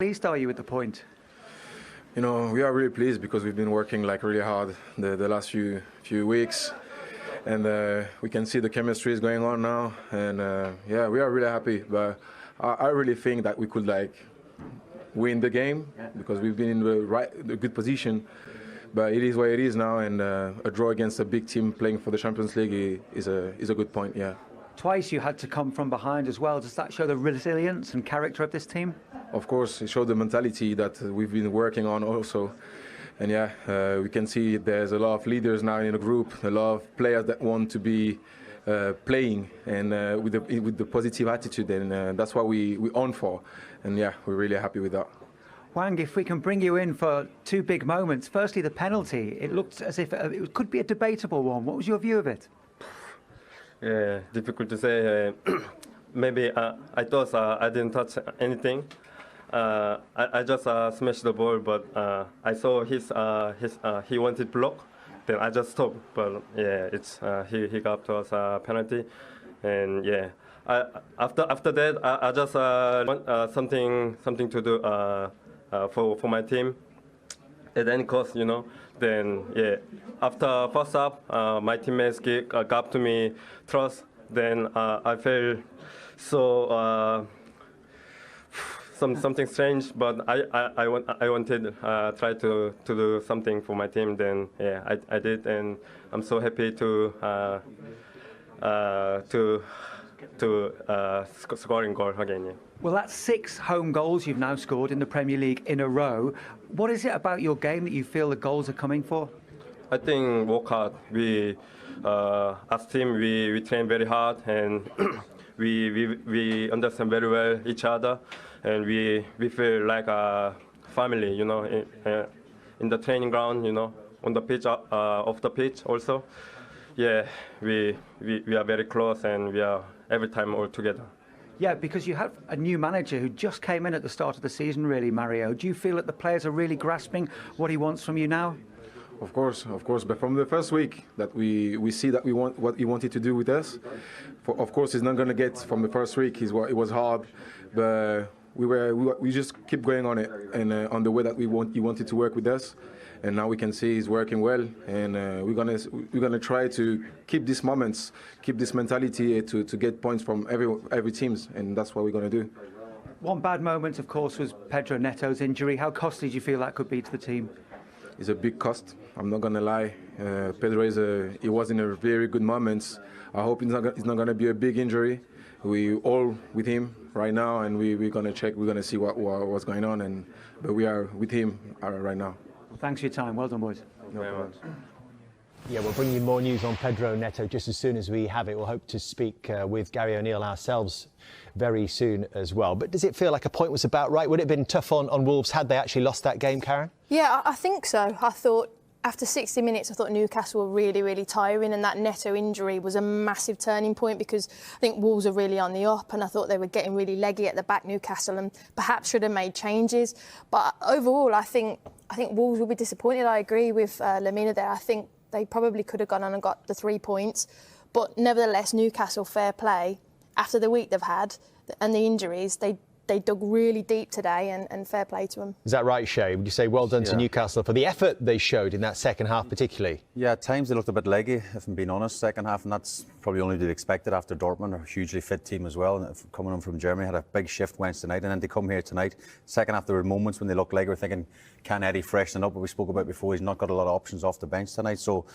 Pleased are you with the point? You know, we are really pleased because we've been working really hard the last few weeks, and we can see the chemistry is going on now, and yeah, we are really happy. But I really think that we could win the game because we've been in the good position. But it is what it is now, and a draw against a big team playing for the Champions League is a good point. Yeah. Twice you had to come from behind as well. Does that show the resilience and character of this team? Of course, it showed the mentality that we've been working on also. And yeah, we can see there's a lot of leaders now in the group, a lot of players that want to be playing and with the positive attitude, and that's what we on for. And yeah, we're really happy with that. Wang, if we can bring you in for two big moments. Firstly, the penalty. It looked as if it could be a debatable one. What was your view of it? Yeah, difficult to say. Maybe I thought I didn't touch anything. I just smashed the ball, but I saw he wanted block. Then I just stopped. But yeah, it's he got to us a penalty, and yeah. After that, I just want something to do for my team at any cost, you know. Then yeah, after first half, my teammates gave to me trust. Then I felt so something strange, but I wanted try to do something for my team. Then yeah, I did, and I'm so happy to scoring goal again. Yeah. Well, that's 6 home goals you've now scored in the Premier League in a row. What is it about your game that you feel the goals are coming for? I think work hard. We, as team, we train very hard, and we understand very well each other, and we feel like a family, you know, in the training ground, you know, on the pitch, off the pitch also. Yeah, we are very close, and we are every time all together. Yeah, because you have a new manager who just came in at the start of the season, really, Mario. Do you feel that the players are really grasping what he wants from you now? Of course. But from the first week that we see that we want what he wanted to do with us. Of course, he's not going to get from the first week. It was hard, but we just keep going on it and on the way that he wanted to work with us. And now we can see he's working well, and we're gonna try to keep these moments, keep this mentality to get points from every teams, and that's what we're gonna do. One bad moment, of course, was Pedro Neto's injury. How costly do you feel that could be to the team? It's a big cost. I'm not gonna lie. Pedro he was in a very good moments. I hope it's not gonna be a big injury. We all with him right now, and we're gonna check. We're gonna see what's going on, but we are with him right now. Well, thanks for your time. Well done, boys. No problem. Yeah, we'll bring you more news on Pedro Neto just as soon as we have it. We'll hope to speak with Gary O'Neill ourselves very soon as well. But does it feel like a point was about right? Would it have been tough on Wolves had they actually lost that game, Karen? Yeah, I think so. I thought after 60 minutes, I thought Newcastle were really, really tiring, and that Neto injury was a massive turning point because I think Wolves are really on the up, and I thought they were getting really leggy at the back, Newcastle, and perhaps should have made changes. But overall, I think Wolves will be disappointed. I agree with Lemina there. I think they probably could have gone on and got the 3 points. But nevertheless, Newcastle, fair play. After the week they've had and the injuries, they dug really deep today, and fair play to them. Is that right, Shay? Would you say well done to Newcastle for the effort they showed in that second half particularly? Yeah, at times they looked a bit leggy, if I'm being honest, second half, and that's probably only to be expected after Dortmund, a hugely fit team as well, and coming on from Germany, had a big shift Wednesday night, and then they come here tonight. Second half, there were moments when they looked leggy. We're thinking, can Eddie freshen up? What we spoke about before, he's not got a lot of options off the bench tonight, so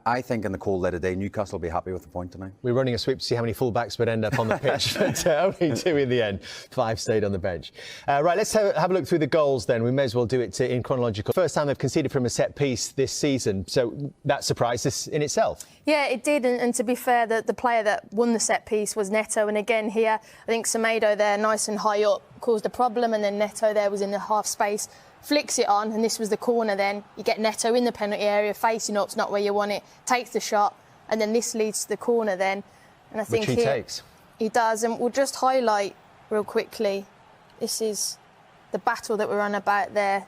I think in the cold light of day, Newcastle will be happy with the point tonight. We're running a sweep to see how many fullbacks would end up on the pitch, but only 2 in the end. 5 stayed on the bench. Right, let's have a look through the goals then. We may as well do it in chronological. First time they've conceded from a set piece this season, so that surprised us in itself. Yeah, it did, and to be fair, the player that won the set piece was Neto, and again here, I think Semedo there, nice and high up, caused a problem, and then Neto there was in the half space. Flicks it on, and this was the corner then. You get Neto in the penalty area, facing up, it's not where you want it, takes the shot, and then this leads to the corner then. And I think which he takes. He does, and we'll just highlight real quickly, this is the battle that we're on about there.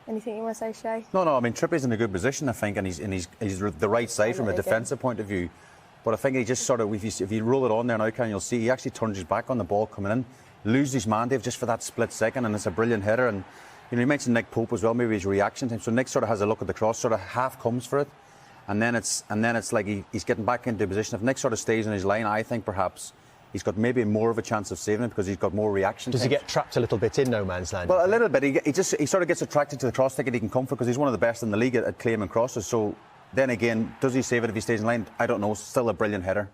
Anything you want to say, Shay? No, I mean, Trippier's in a good position, I think, and he's the right side from a defensive point of view. But I think he just sort of, if you roll it on there now, you'll see he actually turns his back on the ball coming in. loses his man, Dave, just for that split second, and it's a brilliant header. And you mentioned Nick Pope as well, maybe his reaction time. So Nick sort of has a look at the cross, sort of half comes for it, and then it's like he's getting back into position. If Nick sort of stays in his line, I think perhaps he's got maybe more of a chance of saving it because he's got more reaction. Does he get trapped a little bit in no man's land? Well, a little bit. He sort of gets attracted to the cross ticket he can come for because he's one of the best in the league at claiming crosses. So then again, does he save it if he stays in line? I don't know. Still a brilliant header.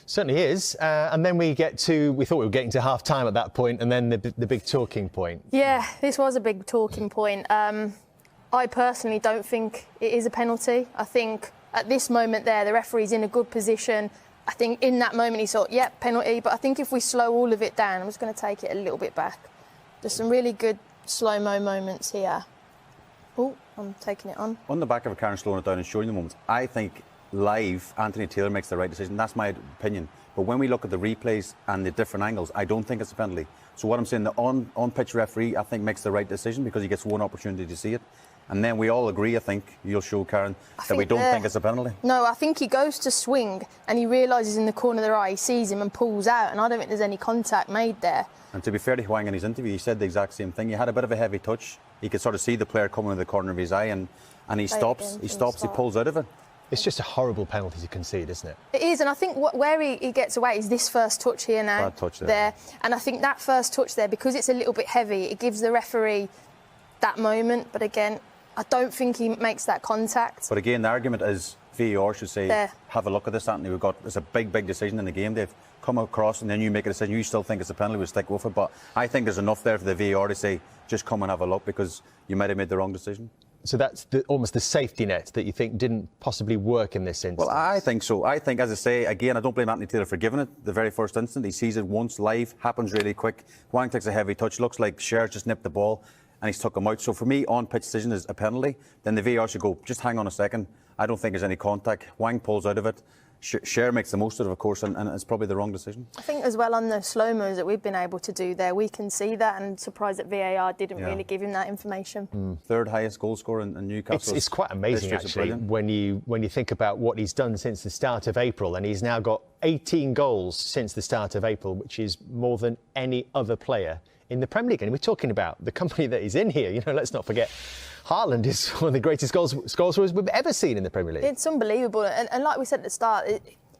Certainly is. And then we thought we were getting to half time at that point, and then the big talking point. Yeah, this was a big talking point. I personally don't think it is a penalty. I think at this moment there, the referee's in a good position. I think in that moment he thought, yep, penalty. But I think if we slow all of it down, I'm just going to take it a little bit back. There's some really good slow-mo moments here. Oh, I'm taking it on. On the back of a car and slowing it down and showing the moments, I think live, Anthony Taylor makes the right decision. That's my opinion. But when we look at the replays and the different angles, I don't think it's a penalty. So what I'm saying, the on-pitch referee, I think, makes the right decision because he gets one opportunity to see it. And then we all agree, I think, you'll show, Karen, that we don't think it's a penalty. No, I think he goes to swing and he realises in the corner of their eye, he sees him and pulls out, and I don't think there's any contact made there. And to be fair to Hwang in his interview, he said the exact same thing. He had a bit of a heavy touch. He could sort of see the player coming in the corner of his eye, and he stops, he pulls out of it. It's just a horrible penalty to concede, isn't it? It is, and I think where he gets away is this first touch here now. Bad touch there. And I think that first touch there, because it's a little bit heavy, it gives the referee that moment. But again, I don't think he makes that contact. But again, the argument is VAR should say, there. Have a look at this, Anthony. It's a big decision in the game. They've come across and then you make a decision. You still think it's a penalty, we'll stick with it. But I think there's enough there for the VAR to say, just come and have a look because you might have made the wrong decision. So that's almost the safety net that you think didn't possibly work in this instance? Well, I think so. I think, as I say, again, I don't blame Anthony Taylor for giving it the very first instant. He sees it once live, happens really quick. Hwang takes a heavy touch, looks like Scher's just nipped the ball and he's took him out. So for me, on-pitch decision is a penalty. Then the VAR should go, just hang on a second. I don't think there's any contact. Hwang pulls out of it. Scher makes the most of it, of course, and it's probably the wrong decision. I think as well on the slow-mos that we've been able to do there, we can see that, and surprised that VAR didn't really give him that information. Third highest goal scorer in Newcastle. It's quite amazing, actually, when you think about what he's done since the start of April, and he's now got 18 goals since the start of April, which is more than any other player in the Premier League. And we're talking about the company that he's in here. Let's not forget, Haaland is one of the greatest goal scorers we've ever seen in the Premier League. It's unbelievable. And like we said at the start,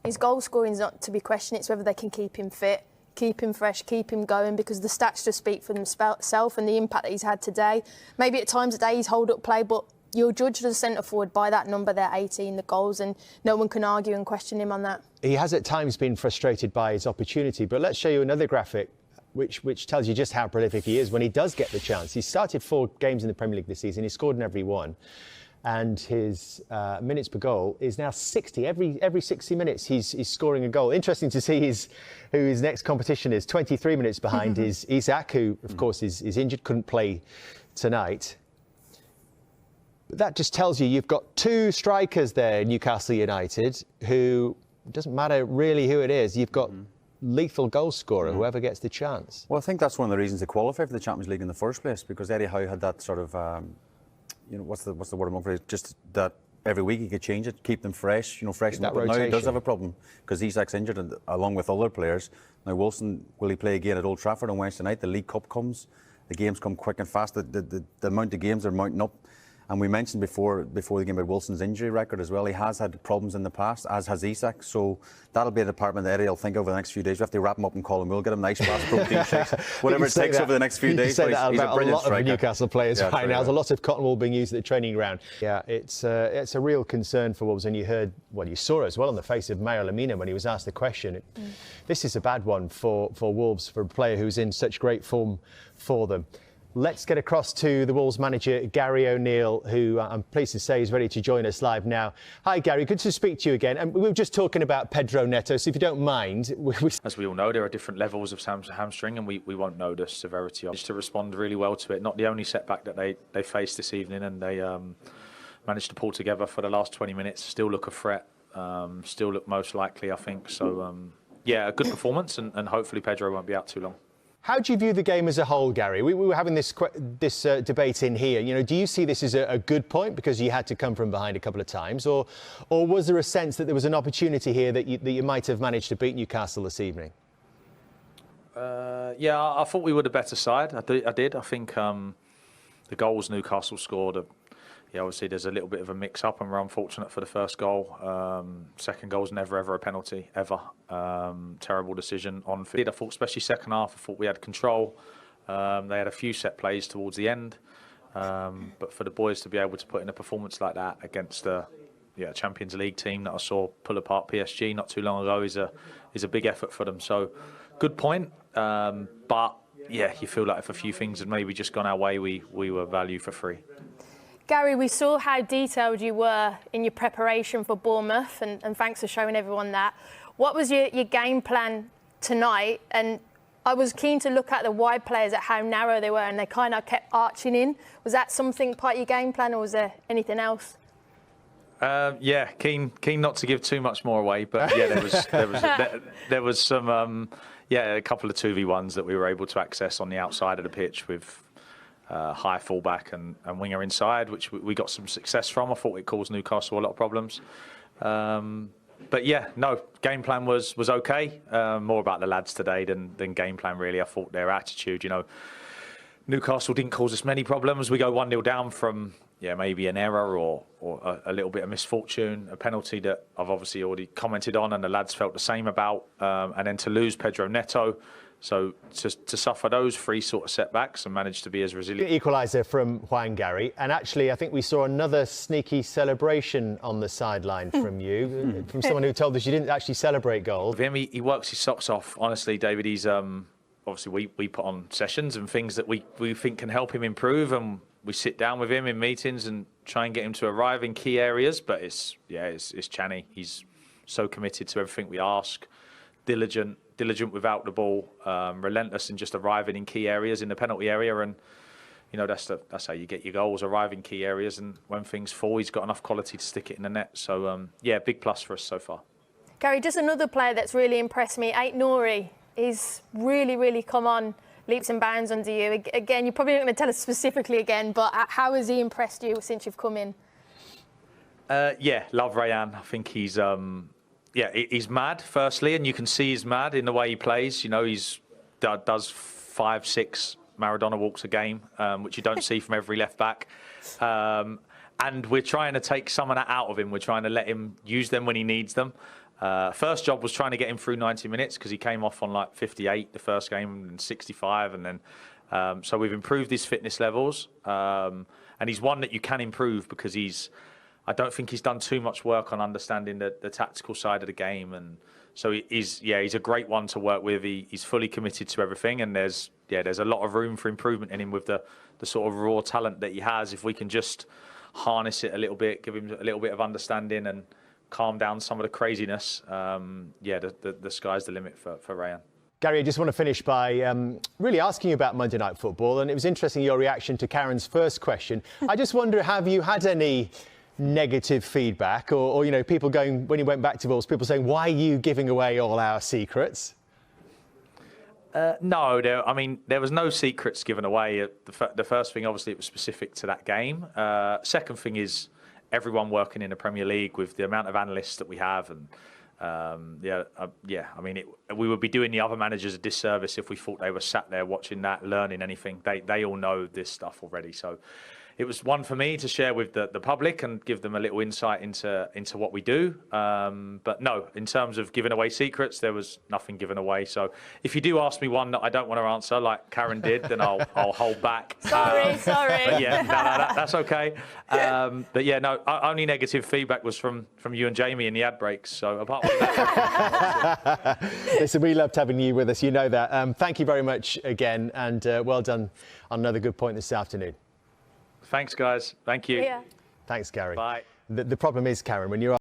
his goal scoring is not to be questioned. It's whether they can keep him fit, keep him fresh, keep him going, because the stats just speak for themselves and the impact that he's had today. Maybe at times today he's hold-up play, but you're judged as a centre-forward by that number there, 18, the goals, and no one can argue and question him on that. He has at times been frustrated by his opportunity, but let's show you another graphic which tells you just how prolific he is when he does get the chance. He started 4 games in the Premier League this season. He scored in every one. And his minutes per goal is now 60. Every 60 minutes, he's scoring a goal. Interesting to see who his next competition is. 23 minutes behind is Isak, who, of course, is injured, couldn't play tonight. But that just tells you you've got 2 strikers there, Newcastle United, who, it doesn't matter really who it is, you've got lethal goal scorer, whoever gets the chance. Well, I think that's one of the reasons they qualify for the Champions League in the first place, because Eddie Howe had that sort of, what's the word I'm looking for? Just that every week he could change it, keep them fresh, freshen up. But now he does have a problem because Isak's injured, and along with other players. Now Wilson, will he play again at Old Trafford on Wednesday night? The League Cup comes, the games come quick and fast. The amount of games are mounting up. And we mentioned before the game about Wilson's injury record as well. He has had problems in the past, as has Isak. So that'll be a department that Eddie will think over the next few days. We have to wrap him up and call him. We'll get him nice fast protein shakes, whatever it takes over the next few days. You say that he's about a lot of Newcastle players right now. There's a lot of cotton wool being used at the training ground. Yeah, it's a real concern for Wolves. And you saw it as well on the face of Mario Lemina when he was asked the question. This is a bad one for Wolves, for a player who's in such great form for them. Let's get across to the Wolves manager, Gary O'Neill, who I'm pleased to say is ready to join us live now. Hi, Gary. Good to speak to you again. And we were just talking about Pedro Neto, so if you don't mind... As we all know, there are different levels of hamstring, and we won't know the severity of it. Just to respond really well to it. Not the only setback that they faced this evening, and they managed to pull together for the last 20 minutes. Still look a threat. Still look most likely, I think. So, yeah, a good performance, and hopefully Pedro won't be out too long. How do you view the game as a whole, Gary? We were having this debate in here. Do you see this as a good point because you had to come from behind a couple of times, or was there a sense that there was an opportunity here that you might have managed to beat Newcastle this evening? Yeah, I thought we were the better side. I did. I think the goals Newcastle scored, obviously there's a little bit of a mix-up and we're unfortunate for the first goal. Second goal's never, ever a penalty, ever. Terrible decision on field. I thought, especially second half, I thought we had control. They had a few set plays towards the end. But for the boys to be able to put in a performance like that against a Champions League team that I saw pull apart PSG not too long ago is a big effort for them. So, good point. But yeah, you feel like if a few things had maybe just gone our way, we were value for free. Gary, we saw how detailed you were in your preparation for Bournemouth, and thanks for showing everyone that. What was your game plan tonight? And I was keen to look at the wide players, at how narrow they were, and they kind of kept arching in. Was that something part of your game plan, or was there anything else? Yeah, keen not to give too much more away, but yeah, there was some a couple of 2v1s that we were able to access on the outside of the pitch with high fullback and winger inside, which we got some success from. I thought it caused Newcastle a lot of problems. But yeah, no, game plan was okay. More about the lads today than game plan, really. I thought their attitude, Newcastle didn't cause us many problems. We go 1-0 down from maybe an error or a little bit of misfortune, a penalty that I've obviously already commented on and the lads felt the same about, and then to lose Pedro Neto. So to suffer those three sort of setbacks and manage to be as resilient. Equaliser from Juan, Gary, and actually I think we saw another sneaky celebration on the sideline from you, from someone who told us you didn't actually celebrate goal. Him, he works his socks off. Honestly, David, he's obviously we put on sessions and things that we think can help him improve, and we sit down with him in meetings and try and get him to arrive in key areas. But it's Channy. He's so committed to everything we ask, diligent without the ball, relentless in just arriving in key areas in the penalty area, and that's how you get your goals, arrive in key areas, and when things fall, he's got enough quality to stick it in the net. So big plus for us so far. Gary, just another player that's really impressed me, Aït-Nouri. He's really come on leaps and bounds under you. Again, you're probably not going to tell us specifically again, but how has he impressed you since you've come in? Love Rayan. I think he's he's mad, firstly, and you can see he's mad in the way he plays. He's does 5-6 Maradona walks a game, which you don't see from every left back. And we're trying to take some of that out of him. We're trying to let him use them when he needs them. First job was trying to get him through 90 minutes because he came off on like 58 the first game and 65, and then so we've improved his fitness levels, and he's one that you can improve because I don't think he's done too much work on understanding the tactical side of the game, and so he's a great one to work with. He's fully committed to everything, and there's a lot of room for improvement in him with the sort of raw talent that he has. If we can just harness it a little bit, give him a little bit of understanding and calm down some of the craziness, the sky's the limit for Rayan. Gary, I just want to finish by really asking you about Monday Night Football, and it was interesting your reaction to Karen's first question. I just wonder, have you had any negative feedback or people going, when you went back to Wolves, people saying, why are you giving away all our secrets? No, there was no secrets given away. The first thing, obviously, it was specific to that game. Second thing is everyone working in the Premier League with the amount of analysts that we have, and we would be doing the other managers a disservice if we thought they were sat there watching that, learning anything. They all know this stuff already. So it was one for me to share with the public and give them a little insight into what we do. But no, in terms of giving away secrets, there was nothing given away. So if you do ask me one that I don't want to answer, like Karen did, then I'll hold back. Sorry. But yeah, that's okay. Only negative feedback was from you and Jamie in the ad breaks. So apart from that, listen, we loved having you with us. You know that. Thank you very much again, and well done on another good point this afternoon. Thanks, guys. Thank you. Yeah. Thanks, Gary. Bye. The problem is, Karen, when you're